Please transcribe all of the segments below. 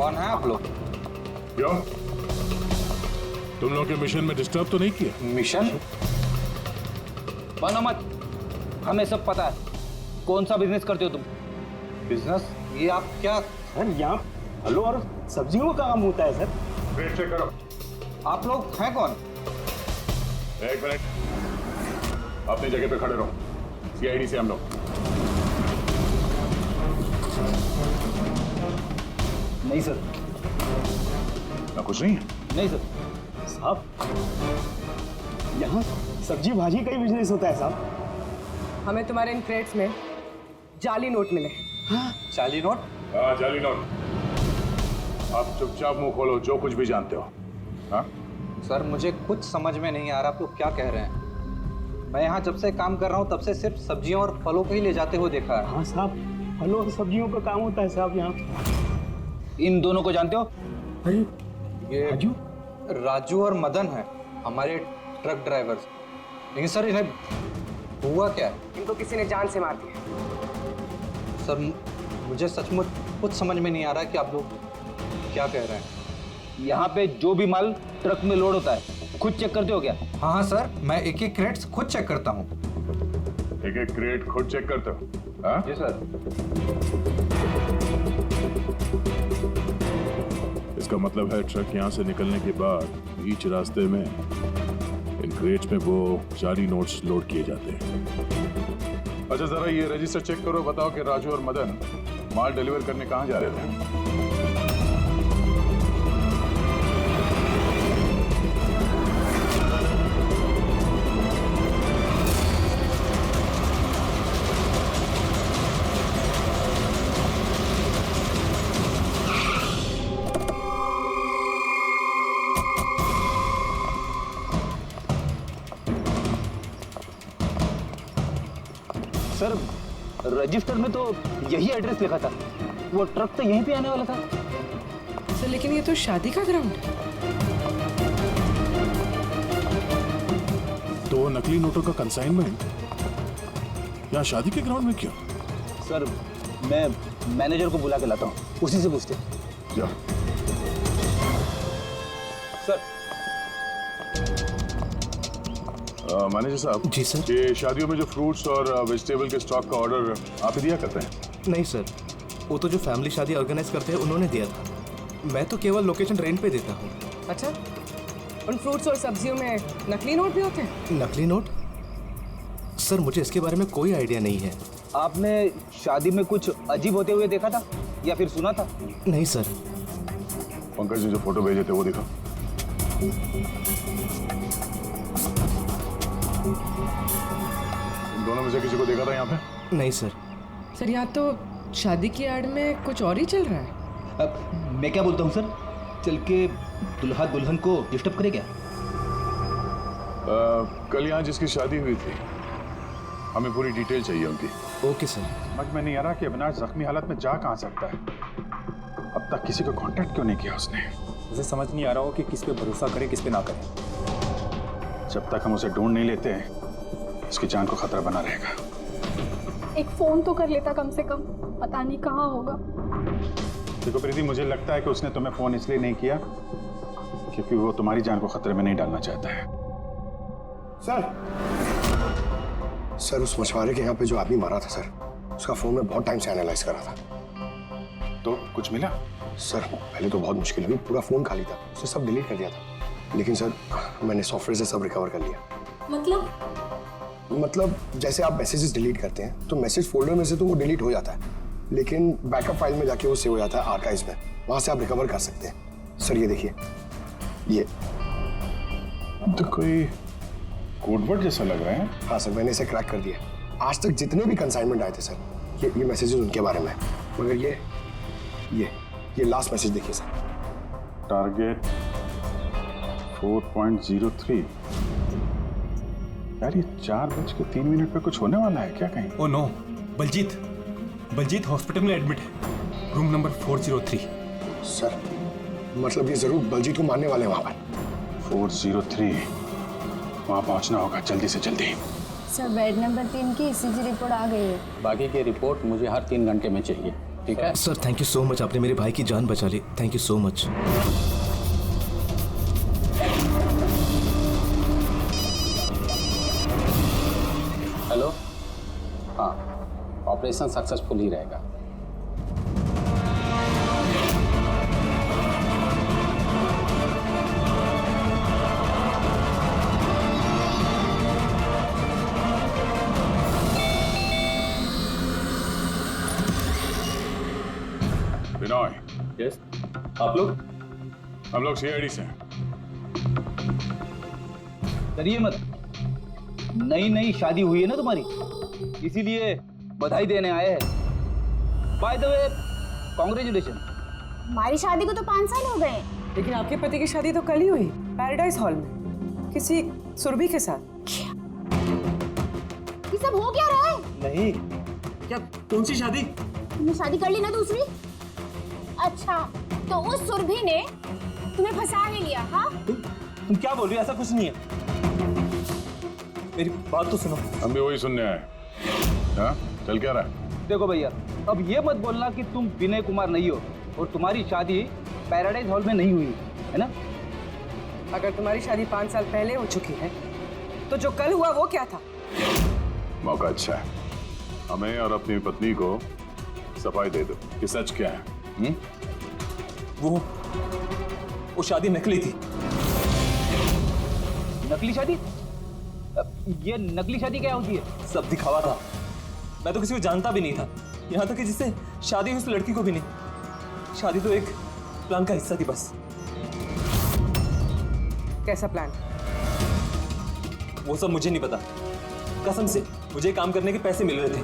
कौन है आप लोग? क्यों? तुम लोग के मिशन में डिस्टर्ब तो नहीं किया? मिशन? बनो मत, हमें सब पता है। कौन सा बिजनेस करते हो तुम? बिजनेस? ये आप क्या? सर यहाँ फलों और सब्जियों का काम होता है सर। वेट चेक करो। आप लोग हैं कौन? एक मिनट, अपनी जगह पे खड़े रहो। सीआईडी से हम लोग। नहीं सर। ना कुछ नहीं है? नहीं सर। साहब यहाँ सब्जी भाजी का ही बिजनेस होता है साहब। हमें तुम्हारे इन क्रेट्स में जाली नोट मिले। जाली नोट? हाँ, जाली नोट। आप चुपचाप मुंह खोलो, जो कुछ भी जानते हो। हाँ? सर मुझे कुछ समझ में नहीं आ रहा आप लोग क्या कह रहे हैं। मैं यहाँ जब से काम कर रहा हूँ तब से सिर्फ सब्जियों और फलों को ही ले जाते हुए देखा है। हाँ साहब, फलों और सब्जियों का काम होता है साहब यहाँ। इन दोनों को जानते हो? अरे ये राजू? राजू और मदन है, हमारे ट्रक ड्राइवर्स। लेकिन सर इन्हें हुआ क्या है? इनको किसी ने जान से मार दिया। सर मुझे सचमुच कुछ समझ में नहीं आ रहा है कि आप लोग क्या कह रहे हैं। यहाँ पे जो भी माल ट्रक में लोड होता है खुद चेक करते हो क्या? हाँ हाँ सर, मैं एक एक क्रेट्स खुद चेक करता हूँ। एक एक क्रेट खुद चेक करते हो? हाँ? जी सर। इसका मतलब है ट्रक यहाँ से निकलने के बाद बीच रास्ते में इन क्रेट्स में वो जाली नोट्स लोड किए जाते हैं। अच्छा जरा ये रजिस्टर चेक करो, बताओ कि राजू और मदन माल डिलीवर करने कहाँ जा रहे थे? सर रजिस्टर में तो यही एड्रेस लिखा था। वो ट्रक तो यहीं पे आने वाला था। सर लेकिन ये तो शादी का ग्राउंड है। तो नकली नोटों का कंसाइनमेंट यहाँ शादी के ग्राउंड में क्यों? सर मैं मैनेजर को बुला के लाता हूँ, उसी से पूछते। जाओ। सर। मैनेजर साहब। जी सर। ये शादियों में जो फ्रूट्स और वेजिटेबल के स्टॉक का ऑर्डर आप ही दिया करते हैं? नहीं सर, वो तो जो फैमिली शादी ऑर्गेनाइज करते हैं उन्होंने दिया था। मैं तो केवल लोकेशन रेंट पे देता हूँ। अच्छा, उन फ्रूट्स और सब्जियों में नकली नोट भी होते हैं? नकली नोट? सर मुझे इसके बारे में कोई आइडिया नहीं है। आपने शादी में कुछ अजीब होते हुए देखा था या फिर सुना था? नहीं सर। पंकज ने जो फोटो भेजे थे वो दिखा। दोनों में से किसी को देखा था यहाँ पे? नहीं सर। सर यहाँ तो शादी की आड़ में कुछ और ही चल रहा है। मैं क्या बोलता हूँ सर, चल के दुल्हा दुल्हन को डिस्टर्ब करे क्या? कल यहाँ जिसकी शादी हुई थी हमें पूरी डिटेल चाहिए उनकी। Okay sir. समझ में नहीं आ रहा कि अविनाश जख्मी हालत में जा कहाँ सकता है। अब तक किसी को कांटेक्ट क्यों नहीं किया उसने? मुझे समझ नहीं आ रहा हो कि किस पे भरोसा करें किस पे ना करें। जब तक हम उसे ढूंढ नहीं लेते उसकी जान को खतरा बना रहेगा। एक फोन तो कर लेता कम से कम, पता नहीं कहाँ होगा। देखो प्रीति, मुझे लगता है कि उसने तुम्हें फोन इसलिए नहीं किया क्योंकि वो तुम्हारी जान को खतरे में नहीं डालना चाहता है। सर उस मछुआरे के यहाँ पे जो आदमी मारा था सर, उसका फोन में बहुत टाइम से एनालाइज करा था। तो कुछ मिला? सर पहले तो बहुत मुश्किल हुई, पूरा फोन खाली था, उसने सब डिलीट कर दिया था। लेकिन सर मैंने सॉफ्टवेयर से सब रिकवर कर लिया। मतलब जैसे आप मैसेजेस डिलीट करते हैं तो मैसेज फोल्डर में से तो वो डिलीट हो जाता है, लेकिन बैकअप फाइल में जाके वो सेव हो जाता है आर्काइव्स में, वहां से आप रिकवर कर सकते हैं। सर ये देखिए, ये तो कोई कोडवर्ड जैसा लग रहा है। हाँ सर, मैंने इसे क्रैक कर दिया। आज तक जितने भी कंसाइनमेंट आए थे सर, ये मैसेजेस उनके बारे में है। मगर ये लास्ट मैसेज देखिए सर। टारगेट 4.03। यार ये 4:03 पे कुछ होने वाला है क्या कहीं? ओ नो, बलजीत हॉस्पिटल में एडमिट है, रूम नंबर 403। सर मतलब ये जरूर बलजीत को मारने वाले हैं वहां पर। 403 वहां पहुंचना होगा जल्दी से जल्दी। सर बेड नंबर 3 की ईसीजी रिपोर्ट आ गई है। बाकी की रिपोर्ट मुझे हर 3 घंटे में चाहिए। ठीक है sir thank you so much, आपने मेरे भाई की जान बचा ली, thank you so much. Hello, हाँ, ऑपरेशन सक्सेसफुल ही रहेगा। बिनॉय, यस, आप लोग? हम लोग सीआईडी से हैं। डरिए मत, नई नई शादी हुई है ना तुम्हारी, इसीलिए बधाई देने आए हैं। By the way, congratulation. हमारी शादी को तो 5 साल हो गए। लेकिन आपके पति की शादी तो कल ही हुई, पैराडाइज हॉल में, किसी सुरभि के साथ। ये सब हो क्या रहा है? नहीं, क्या कौन सी शादी? तुमने शादी कर ली ना दूसरी? अच्छा, तो उस सुरभि ने तुम्हें फंसा ही लिया, हाँ? तुम क्या बोल रही हो? ऐसा कुछ नहीं है, मेरी बात तो सुनो। हम भी वही सुनने आए। हाँ, चल क्या रहा है? देखो भैया, अब ये मत बोलना कि तुम विनय कुमार नहीं हो और तुम्हारी शादी पैराडाइज हॉल में नहीं हुई है ना। अगर तुम्हारी शादी 5 साल पहले हो चुकी है, तो जो कल हुआ वो क्या था? मौका अच्छा है, हमें और अपनी पत्नी को सफाई दे दो कि सच क्या है। वो शादी नकली थी। नकली शादी? ये नकली शादी क्या होती है? सब दिखावा था, मैं तो किसी को जानता भी नहीं था, यहाँ तक कि जिससे शादी हुई उस लड़की को भी नहीं। शादी तो एक प्लान का हिस्सा थी बस। कैसा प्लान? वो सब मुझे नहीं पता, कसम से। मुझे काम करने के पैसे मिल रहे थे,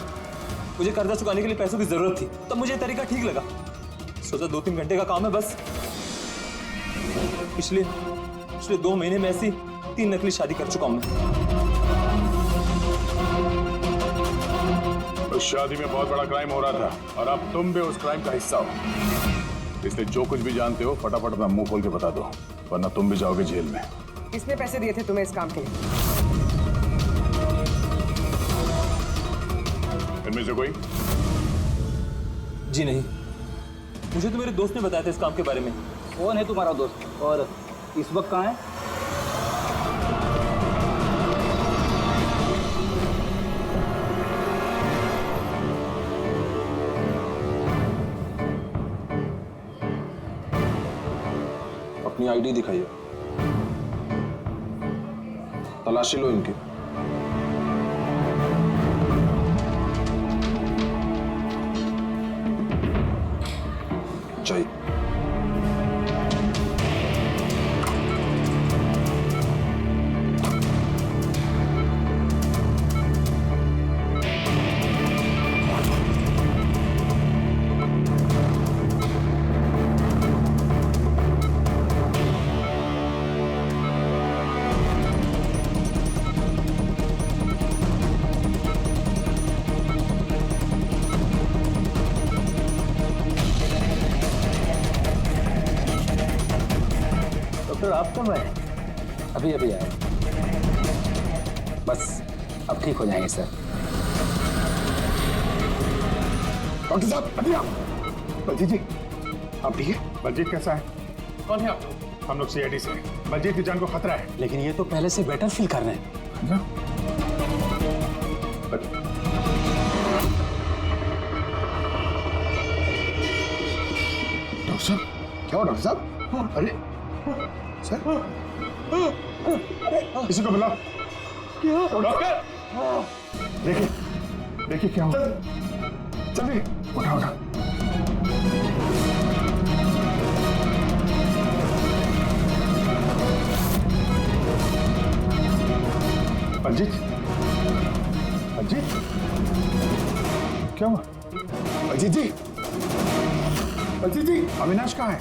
मुझे कर्जा चुकाने के लिए पैसों की जरूरत थी, तब मुझे तरीका ठीक लगा। सोचा 2-3 घंटे का काम है बस। पिछले 2 महीने में ऐसी 3 नकली शादी कर चुका हूं मैं। उस शादी में बहुत बड़ा क्राइम हो रहा था और अब तुम भी उस क्राइम का हिस्सा हो, इसलिए जो कुछ भी जानते हो फटाफट अपना मुंह खोल के बता दो, वरना तुम भी जाओगे जेल में। किसने पैसे दिए थे तुम्हें इस काम के लिए? इनमें से कोई? जी नहीं, मुझे तो मेरे दोस्त ने बताया था इस काम के बारे में। कौन है तुम्हारा दोस्त और इस वक्त कहाँ है? अपनी आईडी दिखाइए, तलाशी लो इनकी। चाहिए आप कब आए? अभी आए, बस अब ठीक हो जाएंगे सर। डॉक्टर साहब, अभी आप। बलजीत जी, आप ठीक है? बलजीत कैसा है? कौन है आप? हम लोग सीआईडी से हैं। बलजीत की जान को खतरा है। लेकिन ये तो पहले से बेटर फील कर रहे हैं। डॉक्टर साहब, क्या हुआ डॉक्टर साहब? अरे सर, किसी को बुलाओ। डॉक्टर, देखिए क्या हुआ। चलिए, उठा। बलजीत, क्या हुआ? बलजीत जी, अविनाश कहाँ है?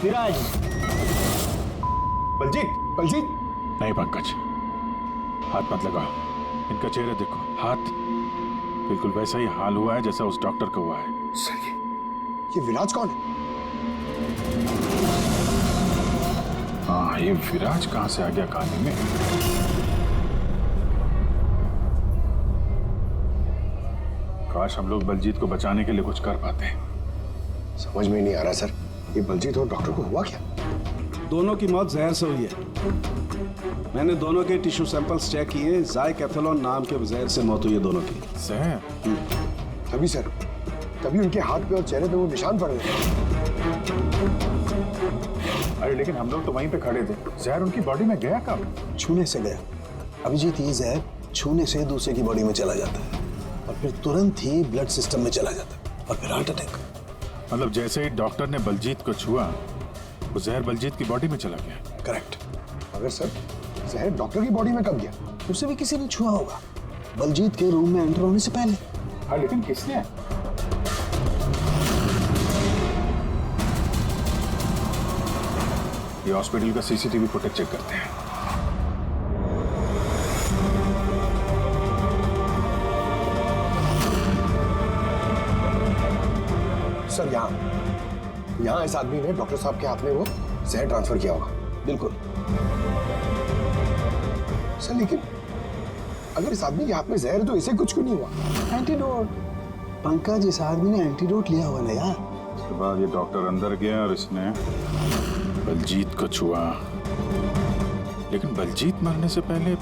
विराज। बलजीत नहीं पंकज, हाथ मत लगाओ। इनका चेहरा देखो, हाथ बिल्कुल वैसा ही हाल हुआ है जैसा उस डॉक्टर का हुआ है। सर ये विराज कौन है? हाँ, ये विराज कहाँ से आ गया कहानी में? काश हम लोग बलजीत को बचाने के लिए कुछ कर पाते। समझ में नहीं आ रहा सर, ये बलजीत और डॉक्टर को हुआ क्या? दोनों की मौत जहर से हुई है। मैंने दोनों के टिश्यू सैंपल्स चेक किए, ज़ाइकैथेलॉन नाम के जहर से मौत हुई है दोनों की। जहर? तभी सर, तभी उनके हाथ पे और चेहरे पे वो निशान पड़ गए। अरे लेकिन हम लोग तो वहीं पे खड़े थे, जहर उनकी बॉडी में गया कब? छूने से गया। अभिजीत, ये जहर छूने से दूसरे की बॉडी में चला जाता है और फिर तुरंत ही ब्लड सिस्टम में चला जाता है और फिर हार्ट अटैक। मतलब जैसे ही डॉक्टर ने बलजीत को छुआ, वो जहर बलजीत की बॉडी में चला गया। करेक्ट। मगर सर, जहर डॉक्टर की बॉडी में कब गया? उसे भी किसी ने छुआ होगा, बलजीत के रूम में एंटर होने से पहले। हाँ, लेकिन किसने? ये हॉस्पिटल का सीसीटीवी फुटेज चेक करते हैं। सर यहाँ इस आदमी ने डॉक्टर साहब के हाथ में वो जहर ट्रांसफर किया होगा। बिल्कुल। सर लेकिन अगर इस आदमी के हाथ में जहर है तो इसे कुछ क्यों नहीं हुआ? एंटीडोट। पंकज, इस आदमी ने एंटीडोट लिया हुआ ना यार। उसके बाद ये डॉक्टर अंदर गया और इसने बलजीत को छुआ। लेकिन बलजीत मरने से पहले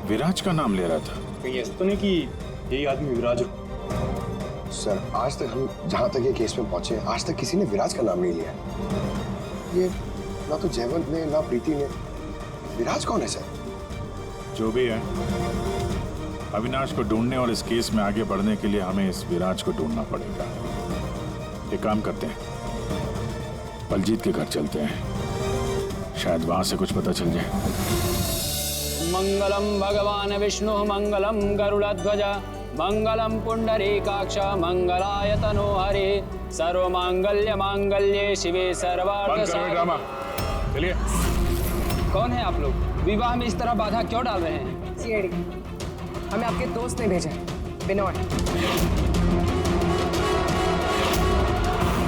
विराज का नाम ले रहा था। कहीं ऐसा तो नहीं कि यही आदमी विराज हो? सर आज तक हम जहां तक ये केस में पहुंचे, आज तक किसी ने विराज का नाम नहीं लिया। ये ना तो जयवंत ने ना प्रीति ने। विराज कौन है सर? जो भी है, अविनाश को ढूंढने और इस केस में आगे बढ़ने के लिए हमें इस विराज को ढूंढना पड़ेगा। एक काम करते हैं, बलजीत के घर चलते हैं, शायद वहां से कुछ पता चल जाए। मंगलम भगवान विष्णु मंगलम गरुड़ध्वज मंगलम पुंडरीकाक्ष मंगलाय तनो हरे सर्व मांगल्य मांगल्ये शिवे सर्वार्थ ड्रामा चलिए। कौन है आप लोग? विवाह में इस तरह बाधा क्यों डाल रहे हैं? सीआईडी, हमें आपके दोस्त ने भेजा है, बिनोय।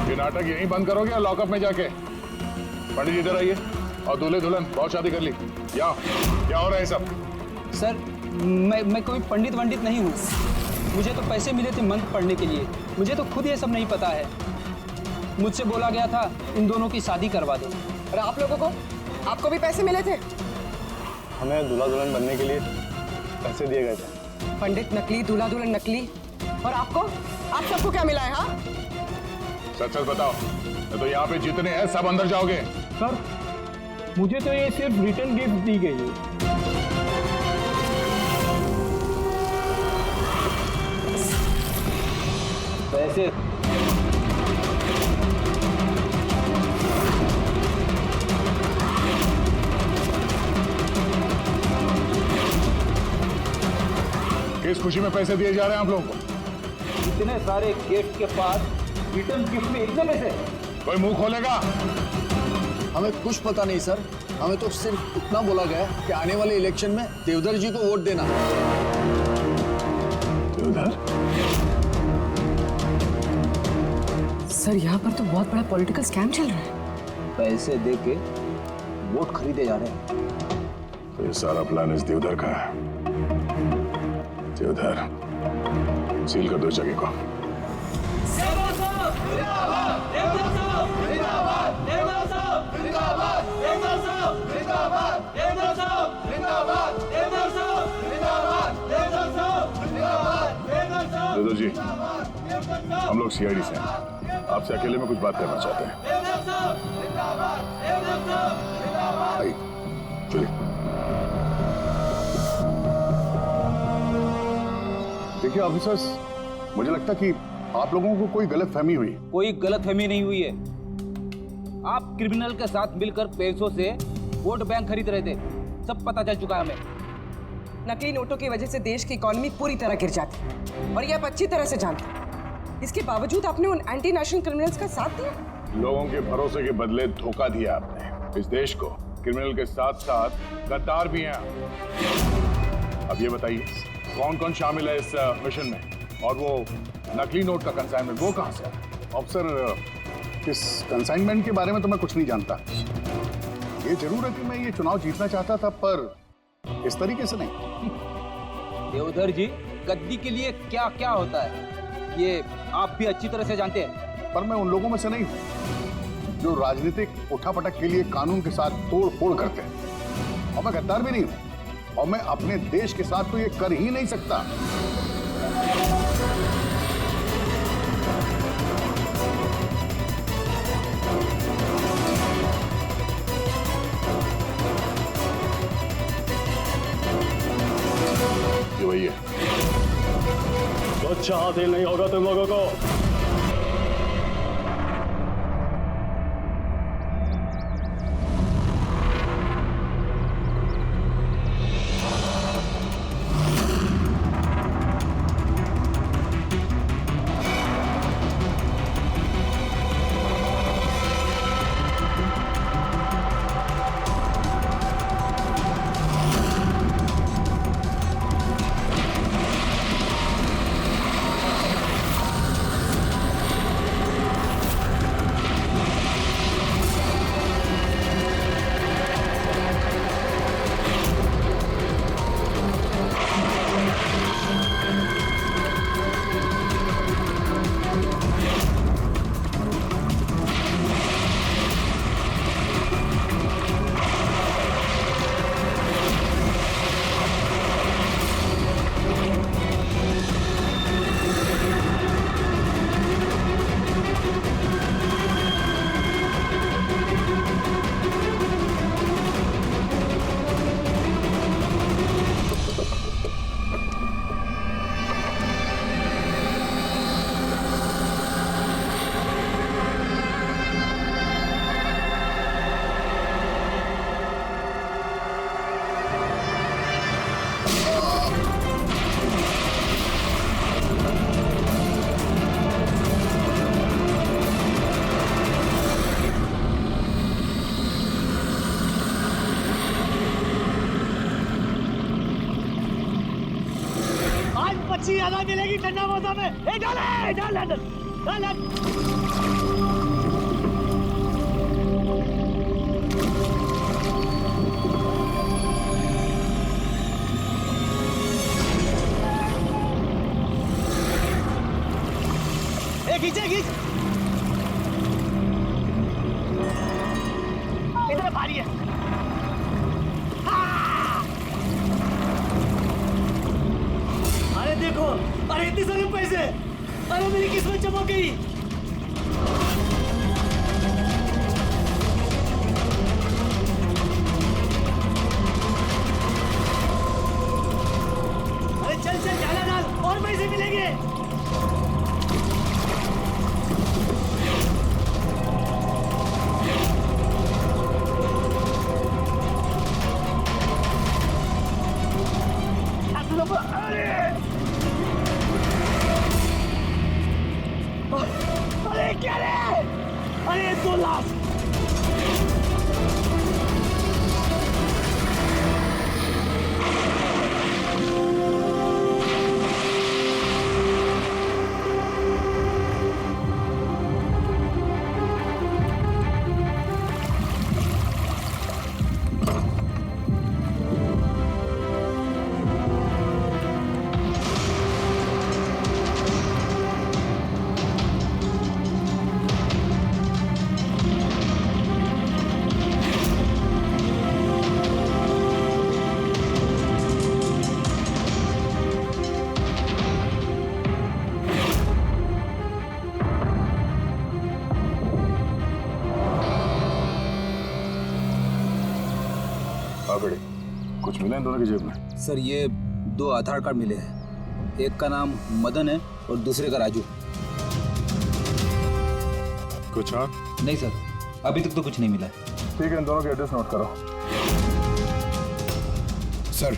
ये नाटक यहीं बंद करोगे या लॉकअप में जाके? पंडित जी इधर आइए और दूल्हे दुल्हन बहुत शादी कर ली। क्या हो रहा है सब? सर, मैं कोई पंडित वंडित नहीं हूँ। मुझे तो पैसे मिले थे मंत्र पढ़ने के लिए। मुझे तो खुद ये सब नहीं पता है। मुझसे बोला गया था इन दोनों की शादी करवा दो। और आप लोगों को, आपको भी पैसे मिले थे? हमें दूल्हा दुल्हन बनने के लिए पैसे दिए गए थे। पंडित नकली, दूल्हा दुल्हन नकली, और आपको, आप सबको क्या मिला है? हाँ, सच सच बताओ, तो यहाँ पे जितने हैं सब अंदर जाओगे। सर, मुझे तो ये सिर्फ रिटर्न गिफ्ट दी गई है। पैसे किस खुशी में पैसे दिए जा रहे हैं आप लोगों को? इतने सारे गेस्ट के पास रिटर्न गिफ्ट में इतने पैसे? कोई मुंह खोलेगा? हमें कुछ पता नहीं सर, हमें तो सिर्फ इतना बोला गया कि आने वाले इलेक्शन में देवधर जी को वोट देना। देवधर? सर यहाँ पर तो बहुत बड़ा पॉलिटिकल स्कैम चल रहा है। पैसे दे के वोट खरीदे जा रहे हैं। तो ये सारा प्लान इस देवधर का है। देवधर, सील कर दो जगह को। देवधर जी, हम लोग सीआईडी से हैं, आपसे अकेले में कुछ बात करना चाहते हैं। आइए, चलिए। देखिए ऑफिसर्स, मुझे लगता कि आप लोगों को कोई गलतफहमी हुई। कोई गलतफहमी नहीं हुई है। आप क्रिमिनल के साथ मिलकर पैसों से वोट बैंक खरीद रहे थे, सब पता चल चुका है हमें। नकली नोटों की वजह से देश की इकोनॉमी पूरी तरह गिर जाती है और ये आप अच्छी तरह से जानते हैं। इसके बावजूद आपने उन एंटी नेशनल क्रिमिनल्स का साथ दिया। लोगों के भरोसे के बदले धोखा दिया आपने इस देश को। क्रिमिनल के साथ साथ गद्दार भी हैं। अब ये बताइए, कौन कौन शामिल है इस मिशन में? और वो नकली नोट का कंसाइनमेंट वो कहां से आया? ऑफिसर, इस कंसाइनमेंट के बारे में तो मैं कुछ नहीं जानता। ये जरूर है कि मैं ये चुनाव जीतना चाहता था, पर इस तरीके से नहीं। देवधर जी, गद्दी के लिए क्या क्या होता है ये आप भी अच्छी तरह से जानते हैं। पर मैं उन लोगों में से नहीं हूं जो राजनीतिक उठापटक के लिए कानून के साथ तोड़ फोड़ करते हैं, और मैं गद्दार भी नहीं हूं, और मैं अपने देश के साथ तो ये कर ही नहीं सकता। ये वही है। तो अच्छा हासिल नहीं होगा तुम लोगों को। अच्छी ज्यादा मिलेगी ठंडा मौसम में। डाल डाल डाल डाल डाल। खींचे खींच, इधर भारी है। अरे देखो, अरे इतने सारे पैसे, अरे मेरी किस्मत चमक गई। अरे चल चल डाला डाल, और पैसे मिलेंगे। अरे क्या रे? अरे 2 लाख। कुछ मिला इन दोनों की जेब में? सर ये 2 आधार कार्ड मिले हैं, एक का नाम मदन है और दूसरे का राजू। कुछ और? नहीं सर, अभी तक तो कुछ नहीं मिला है। ठीक है, इन दोनों के एड्रेस नोट करो। सर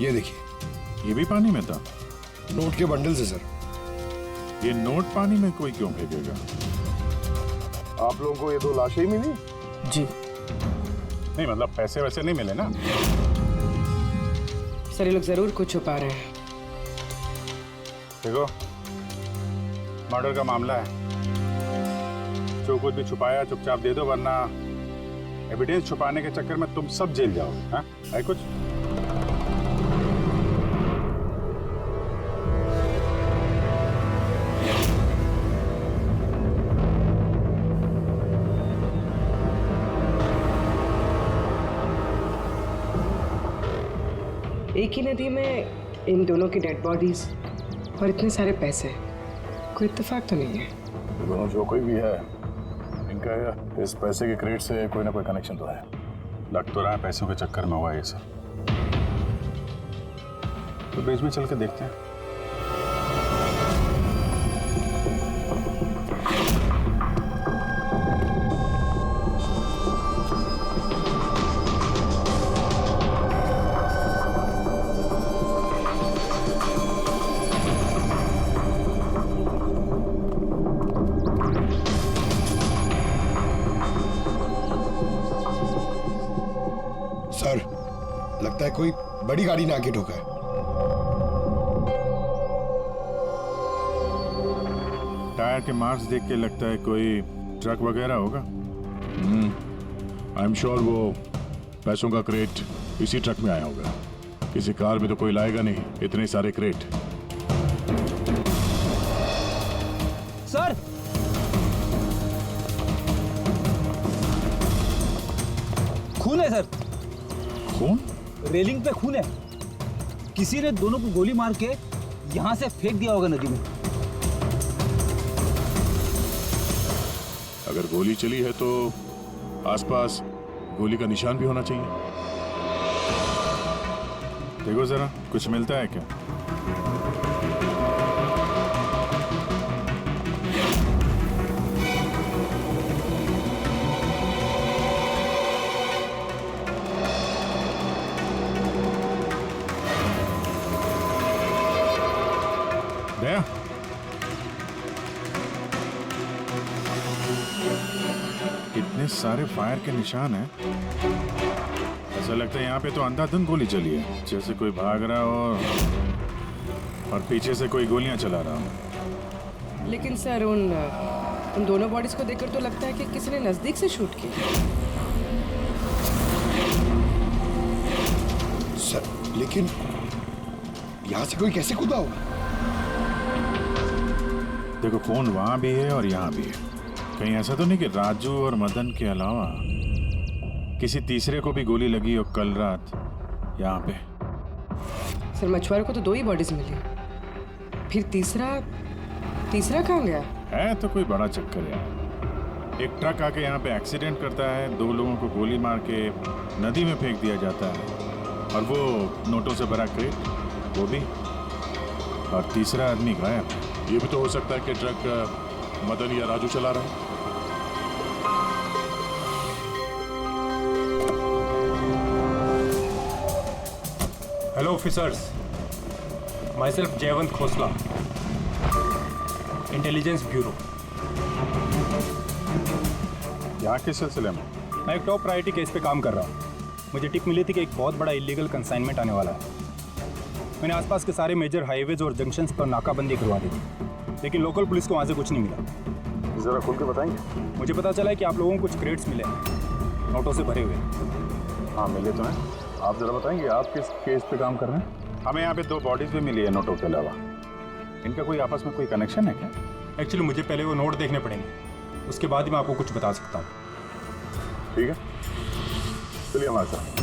ये देखिए, ये भी पानी में था? नोट के बंडल से सर। ये नोट पानी में कोई क्यों फेंकेगा? आप लोगों को ये 2 लाशें ही मिली? जी नहीं, मतलब पैसे वैसे नहीं मिले ना? सर ये लोग जरूर कुछ छुपा रहे हैं। देखो, मर्डर का मामला है, जो कुछ भी छुपाया चुपचाप दे दो, वरना एविडेंस छुपाने के चक्कर में तुम सब जेल जाओगे। हाँ, है कुछ? एक ही नदी में इन दोनों की डेड बॉडीज और इतने सारे पैसे, कोई इत्तेफाक तो नहीं है। दोनों जो कोई भी है, इनका इस पैसे के क्रेट से कोई ना कोई कनेक्शन तो है। लग तो रहा है पैसों के चक्कर में हुआ है ये सब। तो बीच में चल के देखते हैं। सर, लगता है कोई बड़ी गाड़ी ने आके ठोका है। टायर के मार्क्स देख के लगता है कोई ट्रक वगैरह होगा। आई एम श्योर वो पैसों का क्रेट इसी ट्रक में आया होगा। किसी कार में तो कोई लाएगा नहीं इतने सारे क्रेट। सर, खून है सर। खून? रेलिंग पे खून है। किसी ने दोनों को गोली मार के यहां से फेंक दिया होगा नदी में। अगर गोली चली है तो आसपास गोली का निशान भी होना चाहिए। देखो जरा, कुछ मिलता है क्या? दया, इतने सारे फायर के निशान हैं। ऐसा लगता है यहाँ पे तो अंधाधुंध गोली चली है, जैसे कोई भाग रहा हो और पीछे से कोई गोलियां चला रहा हो। लेकिन सर उन दोनों बॉडीज को देखकर तो लगता है कि किसी ने नजदीक से शूट किया। सर, लेकिन यहाँ से कोई कैसे कूदा होगा? देखो, फोन वहां भी है और यहाँ भी है। कहीं ऐसा तो नहीं कि राजू और मदन के अलावा किसी तीसरे को भी गोली लगी हो कल रात यहाँ पे? सर, मछुआरों को तो 2 ही बॉडीज मिली, फिर तीसरा कहाँ गया? है तो कोई बड़ा चक्कर यार। एक ट्रक आके यहाँ पे एक्सीडेंट करता है, 2 लोगों को गोली मार के नदी में फेंक दिया जाता है, और वो नोटों से भरा क्रेट वो भी, और तीसरा आदमी गायब। ये भी तो हो सकता है कि ट्रक मदन या राजू चला रहा है। Hello officers, my self Jaywant Khosla, intelligence bureau. यहाँ किस सिलसिले में? मैं एक टॉप प्रायोरिटी केस पे काम कर रहा हूँ। मुझे टिप मिली थी कि एक बहुत बड़ा इलीगल कंसाइनमेंट आने वाला है। मैंने आसपास के सारे मेजर हाईवेज और जंक्शंस पर नाकाबंदी करवा दी थी, लेकिन लोकल पुलिस को वहाँ से कुछ नहीं मिला। जरा खुल के बताएंगे? मुझे पता चला है कि आप लोगों को कुछ क्रेट्स मिले हैं, नोटों से भरे हुए। हाँ, मिले तो हैं। आप जरा बताएंगे आप किस केस पे काम कर रहे हैं? हमें यहाँ पे 2 बॉडीज भी मिली है नोटों के अलावा। इनका कोई आपस में कोई कनेक्शन है क्या? एक्चुअली मुझे पहले वो नोट देखने पड़ेंगे, उसके बाद ही मैं आपको कुछ बता सकता हूँ। ठीक है, चलिए हमारे साथ।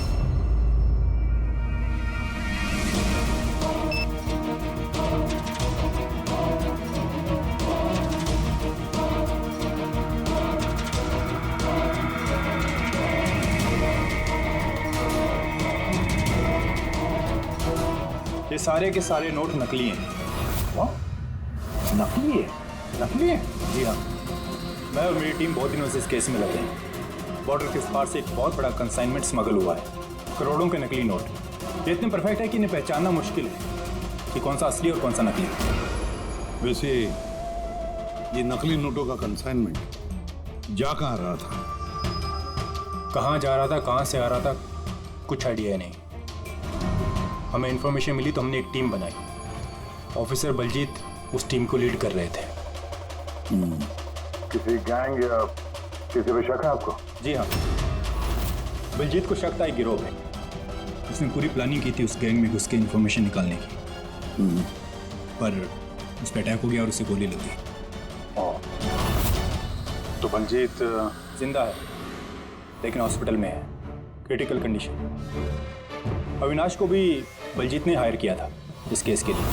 ये सारे के सारे नोट नकली हैं। नकली है? नकली है? जी हाँ, मैं और मेरी टीम बहुत दिनों से इस केस में लगे हैं। बॉर्डर के पार से एक बहुत बड़ा कंसाइनमेंट स्मगल हुआ है, करोड़ों के नकली नोट। ये इतने परफेक्ट है कि इन्हें पहचानना मुश्किल है कि कौन सा असली और कौन सा नकली। वैसे ये नकली नोटों का कंसाइनमेंट जा कहाँ रहा था? कहाँ जा रहा था, कहाँ से आ रहा था, कुछ आइडिया नहीं। हमें इन्फॉर्मेशन मिली तो हमने एक टीम बनाई। ऑफिसर बलजीत उस टीम को लीड कर रहे थे। किसी गैंग या किसी पे शक है आपको? जी हाँ, बलजीत को शक था एक गिरोह पे। उसने पूरी प्लानिंग की थी उस गैंग में घुस के इन्फॉर्मेशन निकालने की, पर उस पर अटैक हो गया और उसे गोली लगी। तो बलजीत जिंदा है, लेकिन हॉस्पिटल में है, क्रिटिकल कंडीशन। अविनाश को भी बलजीत ने हायर किया था इस केस के लिए।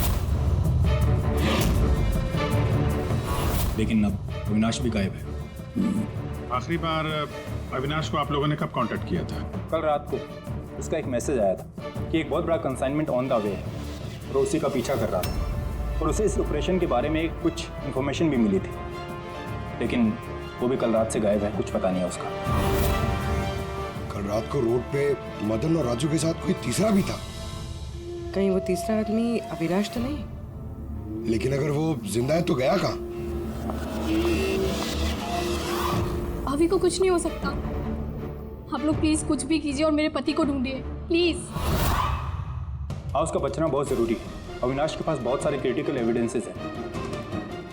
लेकिन अब अविनाश भी गायब है। आखिरी बार अविनाश को आप लोगों ने कब कांटेक्ट किया था? कल रात को उसका एक मैसेज आया था कि एक बहुत बड़ा कंसाइनमेंट ऑन द वे है और उसी का पीछा कर रहा था और उसे इस ऑपरेशन के बारे में कुछ इन्फॉर्मेशन भी मिली थी, लेकिन वो भी कल रात से गायब है, कुछ पता नहीं है उसका। कल रात को रोड पे मदन और राजू के साथ कोई तीसरा भी था। कहीं वो तीसरा आदमी अविनाश तो नहीं? लेकिन अगर वो जिंदा है तो गया कहाँ? अभी को कुछ नहीं हो सकता। आप लोग प्लीज कुछ भी कीजिए और मेरे पति को ढूंढिए प्लीज। हाँ, उसका बचना बहुत ज़रूरी है। अविनाश के पास बहुत सारे क्रिटिकल एविडेंसेस हैं।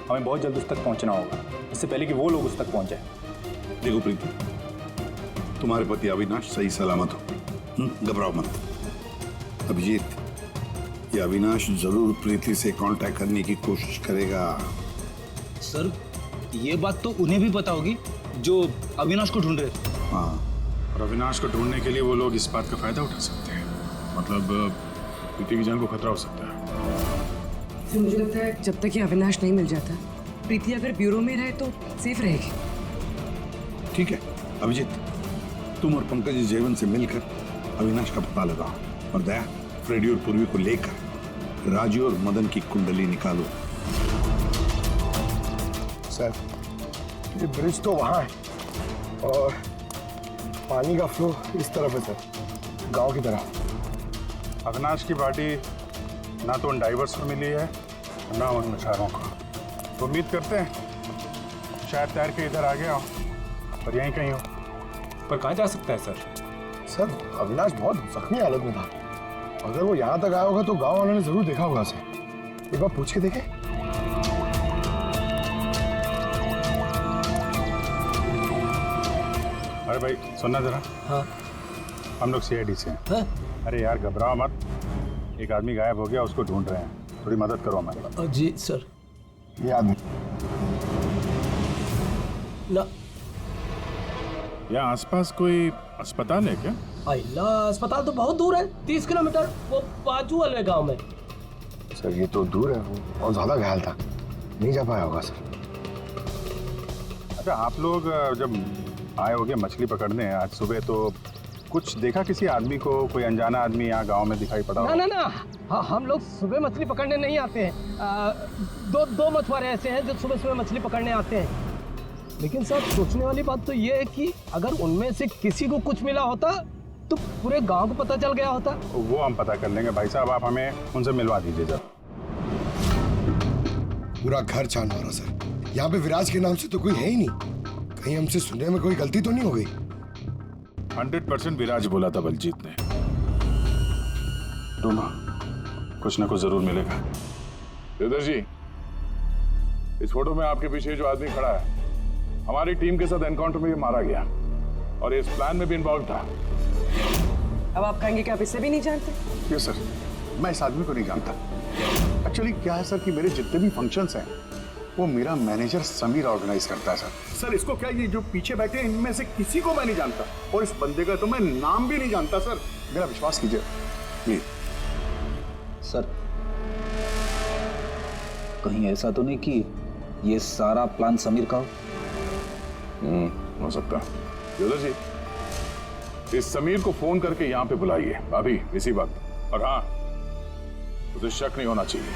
हमें बहुत जल्द उस तक पहुंचना होगा, इससे पहले कि वो लोग उस तक पहुंच जाए। देखो प्रीति, तुम्हारे पति अविनाश सही सलामत हो, घबराओ मत। अभिजीत, ये अविनाश जरूर प्रीति से कांटेक्ट करने की कोशिश करेगा। सर, ये बात तो उन्हें भी पता होगी जो अविनाश को ढूंढ रहे थे। हाँ, और अविनाश को ढूंढने के लिए वो लोग इस बात का फायदा उठा सकते हैं। मतलब प्रीति की जान को खतरा हो सकता है। तो मुझे लगता है जब तक ये अविनाश नहीं मिल जाता, प्रीति अगर ब्यूरो में रहे तो सेफ रहेगी। ठीक है अभिजीत, तुम और पंकज जयवंत से मिलकर अविनाश का पता लगाओ और दया, फ्रेडी और पूर्वी को लेकर राजू और मदन की कुंडली निकालो। सर, ये ब्रिज तो वहाँ है और पानी का फ्लो इस तरफ है सर, गांव की तरफ। अविनाश की बॉडी ना तो उन डाइवर्स को मिली है ना उन मछुआरों को। तो उम्मीद करते हैं शायद तैर के इधर आ गया हो और यहीं कहीं हो। पर कहाँ जा सकता है सर? सर, अविनाश बहुत जख्मी हालत में था। अगर वो यहाँ तक आया होगा तो गांव वालों ने जरूर देखा होगा उसे। एक बार पूछ के देखें। अरे भाई सुनना जरा। हाँ। हम लोग सीआईडी से हैं। हाँ? अरे यार घबराओ मत, एक आदमी गायब हो गया, उसको ढूंढ रहे हैं, थोड़ी मदद करो हमारी। जी सर। ये आदमी ना, यहाँ आसपास कोई अस्पताल है क्या? अल्लाह, अस्पताल तो बहुत दूर है, 30 किलोमीटर, वो बाजू वाले गांव में। सर, ये तो दूर है, वो बहुत ज्यादा घायल था, नहीं जा पाया होगा सर। अच्छा, आप लोग जब आए होगे मछली पकड़ने आज सुबह, तो कुछ देखा किसी आदमी को? कोई अनजाना आदमी यहाँ गांव में दिखाई पड़ा? ना ना ना, हाँ, हम लोग सुबह मछली पकड़ने नहीं आते हैं। दो मछुआरे ऐसे हैं जो सुबह सुबह मछली पकड़ने आते हैं। लेकिन सर, सोचने वाली बात तो ये है कि अगर उनमें से किसी को कुछ मिला होता तो पूरे गांव को पता चल गया होता। वो हम पता कर लेंगे भाई साहब, आप हमें उनसे मिलवा दीजिए जरा। पूरा घर छान मारा सर, यहाँ पे विराज के नाम से तो कोई है ही नहीं। कहीं हमसे सुनने में कोई गलती तो नहीं हो गई? 100% विराज बोला था बलजीत ने। ढूंढो, कुछ ना कुछ जरूर मिलेगा। देवदर जी, इस फोटो में आपके पीछे जो आदमी खड़ा है, हमारी टीम के साथ एनकाउंटर में भी मारा गया और इस प्लान में भी इन्वॉल्व था। अब आप कहेंगे कि आप इसे भी नहीं जानते? क्यों सर, मैं इस आदमी को नहीं जानता। एक्चुअली क्या है सर कि मेरे जितने भी फंक्शंस हैं वो मेरा मैनेजर समीर ऑर्गेनाइज करता है सर। सर, इसको क्या, ये जो पीछे बैठे हैं इनमें से किसी को मैं नहीं जानता और इस बंदे का तो मैं नाम भी नहीं जानता सर। मेरा विश्वास कीजिए प्लीज। सर, कहीं ऐसा तो नहीं कि ये सारा प्लान समीर का हो? हो सकता है। देवदर जी, इस समीर को फोन करके यहाँ पे बुलाइए अभी इसी वक्त। और हाँ, उसे शक नहीं होना चाहिए।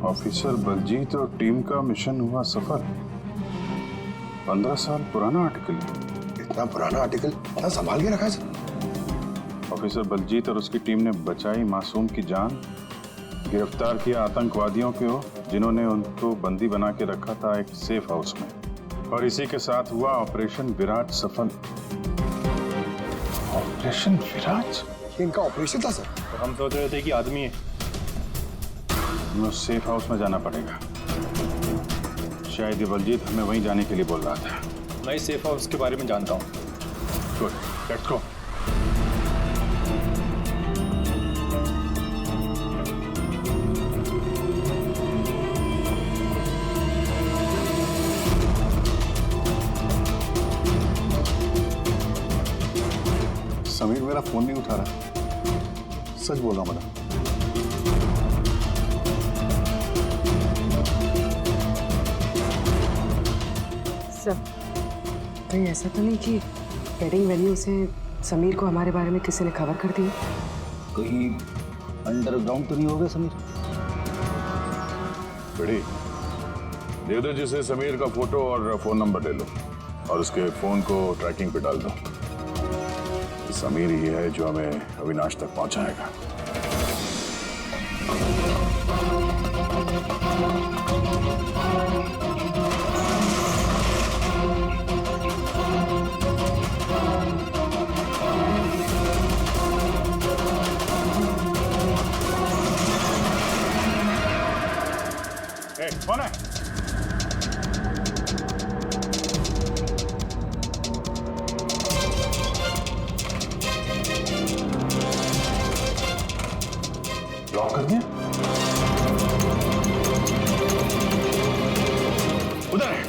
ऑफिसर बलजीत और टीम का मिशन हुआ सफल। 15 साल पुराना आर्टिकल। इतना पुराना आर्टिकल इतना संभाल के रखा है सर? ऑफिसर बलजीत और उसकी टीम ने बचाई मासूम की जान, गिरफ्तार किया आतंकवादियों को जिन्होंने उनको बंदी बना के रखा था एक सेफ हाउस में, और इसी के साथ हुआ ऑपरेशन विराट सफल। ऑपरेशन विराट? ये इनका ऑपरेशन था सर? तो हम सोच रहे थे कि आदमी है। हमें उस सेफ हाउस में जाना पड़ेगा। शायद ये बलजीत हमें वहीं जाने के लिए बोल रहा था। मैं इस सेफ हाउस के बारे में जानता हूँ। Good, let's go. सच बोल रहा हूँ मैडम। सर, कहीं ऐसा तो नहीं कि वेडिंग वेन्यू से समीर को हमारे बारे में किसी ने खबर कर दी? कहीं अंडरग्राउंड तो नहीं होगा समीर? बेटी, देवदत्त जी से समीर का फोटो और फोन नंबर ले लो और उसके फोन को ट्रैकिंग पे डाल दो। समीर ही है जो हमें अविनाश तक पहुंचाएगा। कौन है? लॉक कर दिया? उधर है।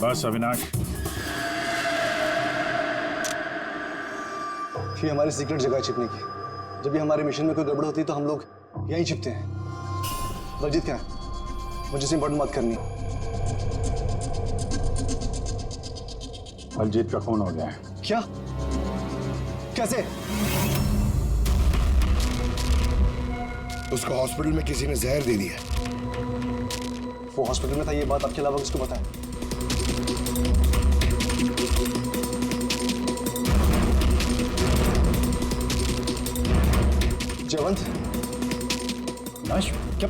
बस अविनाश, ये हमारी सीक्रेट जगह है छिपने की। जब भी हमारे मिशन में कोई गड़बड़ होती है तो हम लोग यहीं छिपते हैं। बलजीत क्या है? मुझे से इंपॉर्टेंट बात करनी है। बलजीत का खून हो गया है। क्या? कैसे? उसको हॉस्पिटल में किसी ने जहर दे दिया। वो हॉस्पिटल में था, ये बात आपके अलावा किसको पता है? जयवंत, नाश, क्या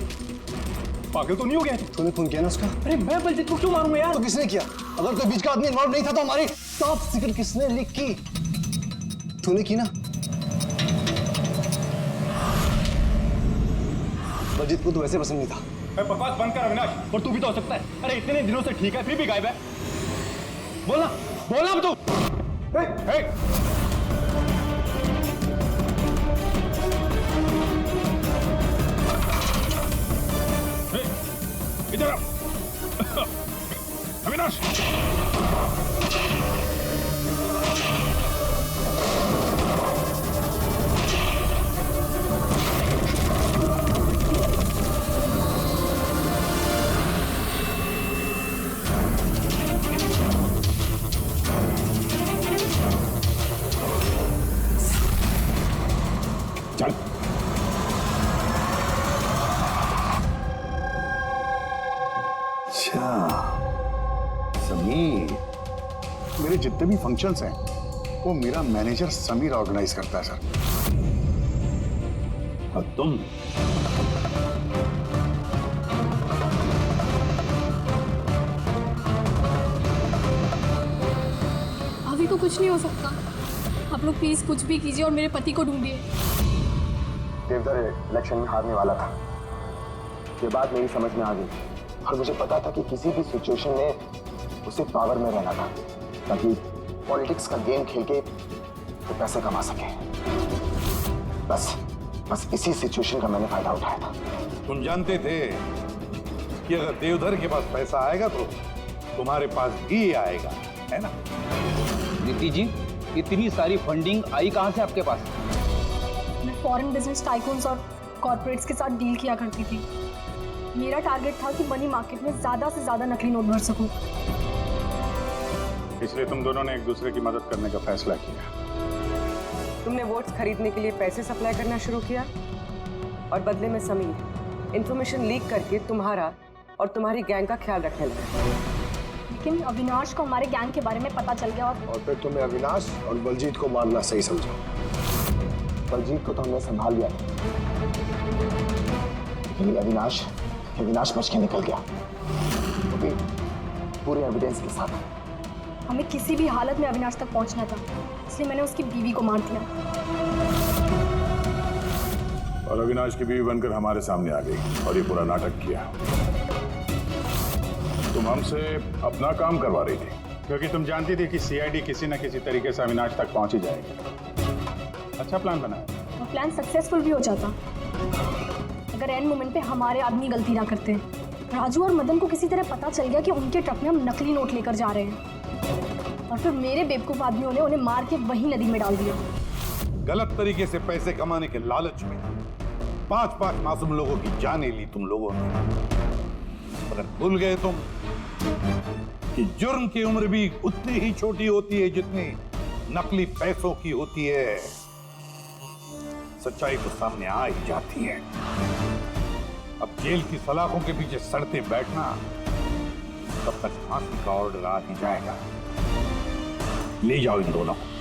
पागल तो नहीं हो गया? तूने खून किया ना उसका? अरे मैं बलजीत को क्यों मारूंगा यार? तो किसने किया? अगर कोई बीच का आदमी इन्वॉल्व नहीं था तो हमारी टॉप सीक्रेट किसने लीक की? तूने की ना? बलजीत को तो वैसे पसंद नहीं था। बकवास बंद कर अविनाश, और तू भी तो हो सकता है। अरे इतने दिनों से ठीक है, फिर भी गायब है। बोलना बोलना तू। इधर आओ। अविनाश, चल। अच्छा, समीर, मेरे जितने भी फंक्शंस हैं वो मेरा मैनेजर समीर ऑर्गेनाइज करता है सर। और तुम? अभी को कुछ नहीं हो सकता। आप लोग प्लीज कुछ भी कीजिए और मेरे पति को ढूंढिए। देवदत्त इलेक्शन में हारने वाला था, ये बात मेरी समझ में आ गई। और मुझे पता था कि किसी भी सिचुएशन में उसे पावर में रहना था ताकि पॉलिटिक्स का गेम खेल के वो पैसे कमा सके। बस इसी सिचुएशन का मैंने फायदा उठाया था। तुम जानते थे कि अगर देवधर के पास पैसा आएगा तो तुम्हारे पास भी आएगा, है ना? दीदी जी, इतनी सारी फंडिंग आई कहाँ से आपके पास? मैं फॉरेन बिजनेस टाइकून्स और कॉर्पोरेट्स के साथ डील किया करती थी। मेरा टारगेट था कि मनी मार्केट में ज्यादा से ज्यादा नकली नोट भर सकूं। इसलिए तुम दोनों ने एक दूसरे की मदद करने का फैसला किया। तुमने वोट्स खरीदने के लिए पैसे सप्लाई करना शुरू किया और बदले में समीर इंफॉर्मेशन लीक करके तुम्हारा और तुम्हारी गैंग का ख्याल रखने लगा। लेकिन अविनाश को हमारे गैंग के बारे में पता चल गया और फिर तुमने अविनाश और बलजीत को मारना सही समझा। बलजीत को तो हमने संभाल लिया, लेकिन अविनाश बच के निकल गया, वो भी पूरे एविडेंस के साथ। हमें किसी भी हालत में अविनाश तक पहुंचना था, इसलिए मैंने उसकी बीवी को मार दिया। और अविनाश की बीवी बनकर हमारे सामने आ गई और ये पूरा नाटक किया। तुम हमसे अपना काम करवा रही थी, क्योंकि तुम जानती थी कि सीआईडी किसी न किसी तरीके से अविनाश तक पहुंच ही जाएगी। अच्छा प्लान बनाया। वो प्लान सक्सेसफुल भी हो जाता अगर एंड मोमेंट पे हमारे आदमी गलती ना करते। राजू और मदन को किसी तरह पता चल गया कि उनके ट्रक में हम नकली नोट लेकर जा रहे हैं और फिर मेरे बेवकूफ आदमियों ने उन्हें मार के वही नदी में डाल दिया। गलत तरीके से पैसे कमाने के लालच में 5-5 मासूम लोगों की जानें ली तुम लोगों ने। अगर भूल गए तुम कि जुर्म की उम्र भी उतनी ही छोटी होती है जितनी नकली पैसों की होती है। सच्चाई तो सामने आ ही जाती है। अब जेल की सलाखों के पीछे सड़ते बैठना, तब तक फांसी का ऑर्डर आ ही जाएगा। ले जाओ इन दोनों को।